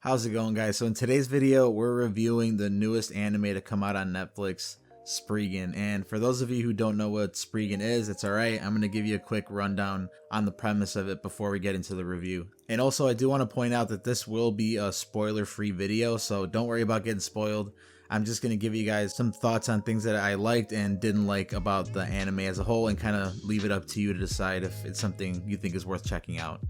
How's it going, guys? So in today's video, we're reviewing the newest anime to come out on Netflix, SPRIGGAN. And for those of you who don't know what SPRIGGAN is, it's alright. I'm going to give you a quick rundown on the premise of it before we get into the review. And also, I do want to point out that this will be a spoiler-free video, so don't worry about getting spoiled. I'm just going to give you guys some thoughts on things that I liked and didn't like about the anime as a whole, and kind of leave it up to you to decide if it's something you think is worth checking out.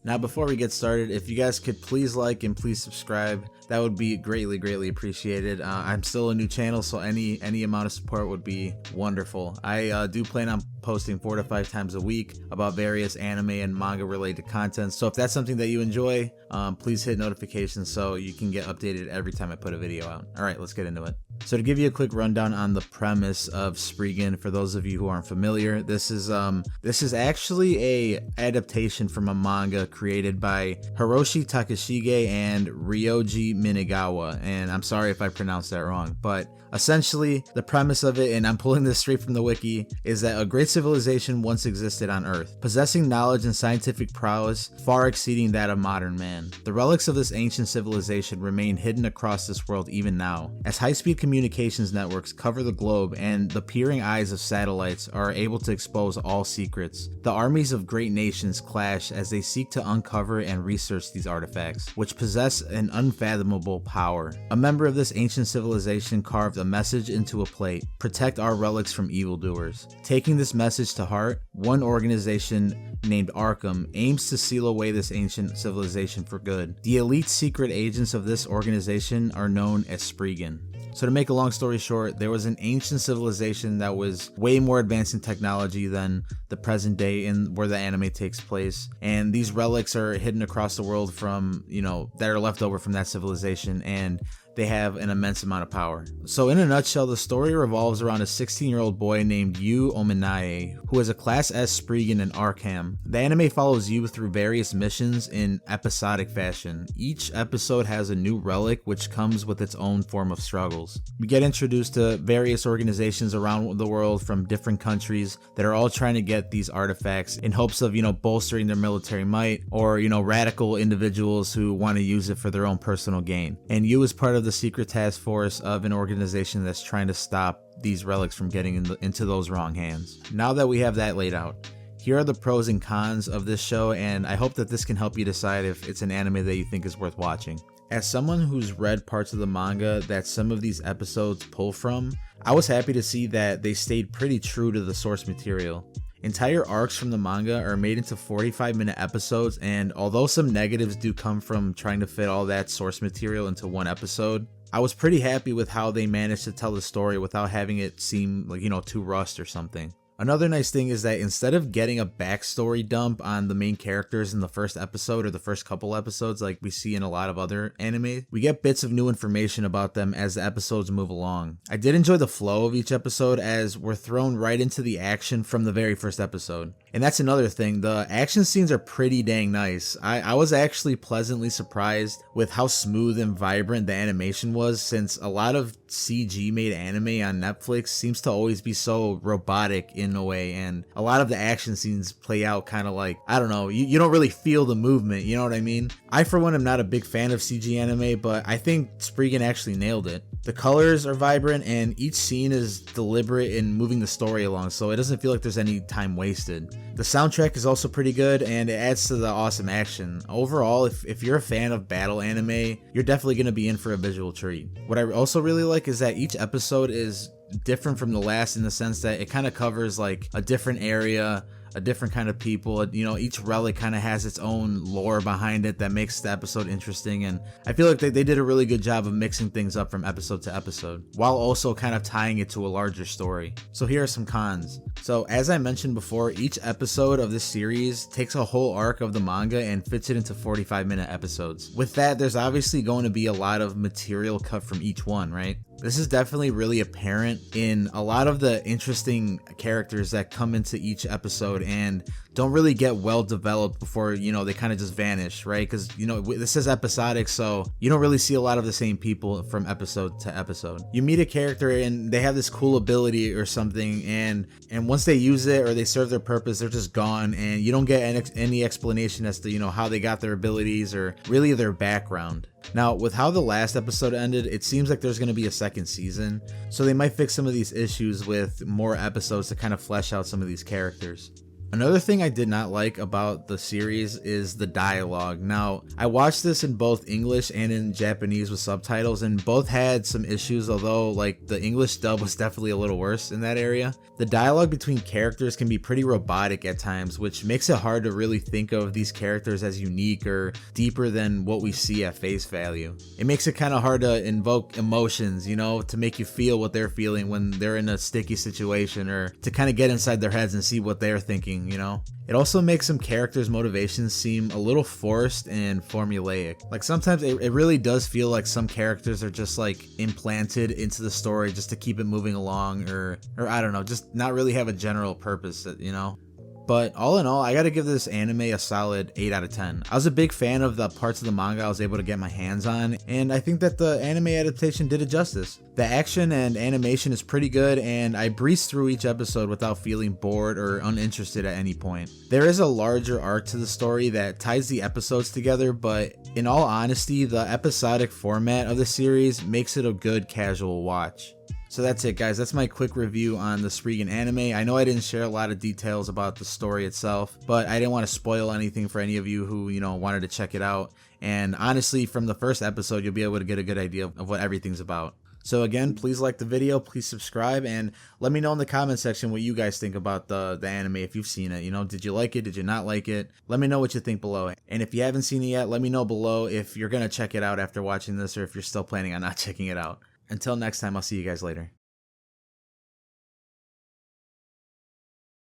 Now, before we get started, if you guys could please like and please subscribe, that would be greatly appreciated. I'm still a new channel, so any amount of support would be wonderful. I do plan on posting 4 to 5 times a week about various anime and manga related content. So if that's something that you enjoy, please hit notifications so you can get updated every time I put a video out. All right, let's get into it. So to give you a quick rundown on the premise of SPRIGGAN, for those of you who aren't familiar, this is actually a adaptation from a manga created by Hiroshi Takeshige and Ryoji Minigawa, and I'm sorry if I pronounced that wrong, but essentially the premise of it, and I'm pulling this straight from the wiki, is that a great civilization once existed on Earth, possessing knowledge and scientific prowess far exceeding that of modern man. The relics of this ancient civilization remain hidden across this world even now, as high-speed communications networks cover the globe and the peering eyes of satellites are able to expose all secrets. The armies of great nations clash as they seek to uncover and research these artifacts, which possess an unfathomable power. A member of this ancient civilization carved a message into a plate: protect our relics from evildoers. Taking this message to heart, one organization named Arkham aims to seal away this ancient civilization for good. The elite secret agents of this organization are known as SPRIGGAN. So to make a long story short, there was an ancient civilization that was way more advanced in technology than the present day in where the anime takes place. And these relics are hidden across the world from, that are left over from that civilization, and they have an immense amount of power. So in a nutshell, the story revolves around a 16-year-old boy named Yu Ominae, who is a Class S Spriggan in Arkham. The anime follows Yu through various missions in episodic fashion. Each episode has a new relic, which comes with its own form of struggles. We get introduced to various organizations around the world from different countries that are all trying to get these artifacts in hopes of, bolstering their military might, or, radical individuals who want to use it for their own personal gain. And Yu is part of the secret task force of an organization that's trying to stop these relics from getting into those wrong hands. Now that we have that laid out, here are the pros and cons of this show, and I hope that this can help you decide if it's an anime that you think is worth watching. As someone who's read parts of the manga that some of these episodes pull from, I was happy to see that they stayed pretty true to the source material. Entire arcs from the manga are made into 45-minute episodes, and although some negatives do come from trying to fit all that source material into one episode, I was pretty happy with how they managed to tell the story without having it seem like, too rushed or something. Another nice thing is that instead of getting a backstory dump on the main characters in the first episode or the first couple episodes like we see in a lot of other anime, we get bits of new information about them as the episodes move along. I did enjoy the flow of each episode as we're thrown right into the action from the very first episode. And that's another thing, the action scenes are pretty dang nice. I was actually pleasantly surprised with how smooth and vibrant the animation was, since a lot of CG made anime on Netflix seems to always be so robotic in a way, and a lot of the action scenes play out kind of like, I don't know, you don't really feel the movement, you know what I mean? I for one am not a big fan of CG anime, but I think SPRIGGAN actually nailed it. The colors are vibrant and each scene is deliberate in moving the story along, so it doesn't feel like there's any time wasted. The soundtrack is also pretty good and it adds to the awesome action. Overall, if you're a fan of battle anime, you're definitely going to be in for a visual treat. What I also really like is that each episode is different from the last in the sense that it kind of covers like a different area, a different kind of people. Each relic kind of has its own lore behind it that makes the episode interesting, and I feel like they did a really good job of mixing things up from episode to episode while also kind of tying it to a larger story. So here are some cons. So as I mentioned before, each episode of this series takes a whole arc of the manga and fits it into 45-minute episodes. With that, there's obviously going to be a lot of material cut from each one, right? This is definitely really apparent in a lot of the interesting characters that come into each episode and don't really get well developed before, they kind of just vanish, right? Because, this is episodic, so you don't really see a lot of the same people from episode to episode. You meet a character and they have this cool ability or something, and once they use it or they serve their purpose, they're just gone, and you don't get any explanation as to, how they got their abilities or really their background. Now, with how the last episode ended, it seems like there's going to be a second season, so they might fix some of these issues with more episodes to kind of flesh out some of these characters. Another thing I did not like about the series is the dialogue. Now, I watched this in both English and in Japanese with subtitles, and both had some issues, although like the English dub was definitely a little worse in that area. The dialogue between characters can be pretty robotic at times, which makes it hard to really think of these characters as unique or deeper than what we see at face value. It makes it kind of hard to invoke emotions, you know, to make you feel what they're feeling when they're in a sticky situation, or to kind of get inside their heads and see what they're thinking, you know? It also makes some characters' motivations seem a little forced and formulaic. Like sometimes it really does feel like some characters are just like implanted into the story just to keep it moving along, or I don't know, just not really have a general purpose, you know? But all in all, I gotta give this anime a solid 8 out of 10. I was a big fan of the parts of the manga I was able to get my hands on, and I think that the anime adaptation did it justice. The action and animation is pretty good, and I breezed through each episode without feeling bored or uninterested at any point. There is a larger arc to the story that ties the episodes together, but in all honesty, the episodic format of the series makes it a good casual watch. So that's it, guys. That's my quick review on the SPRIGGAN anime. I know I didn't share a lot of details about the story itself, but I didn't want to spoil anything for any of you who, you know, wanted to check it out. And honestly, from the first episode, you'll be able to get a good idea of what everything's about. So again, please like the video, please subscribe, and let me know in the comment section what you guys think about the anime if you've seen it. You know, did you like it? Did you not like it? Let me know what you think below. And if you haven't seen it yet, let me know below if you're going to check it out after watching this, or if you're still planning on not checking it out. Until next time, I'll see you guys later.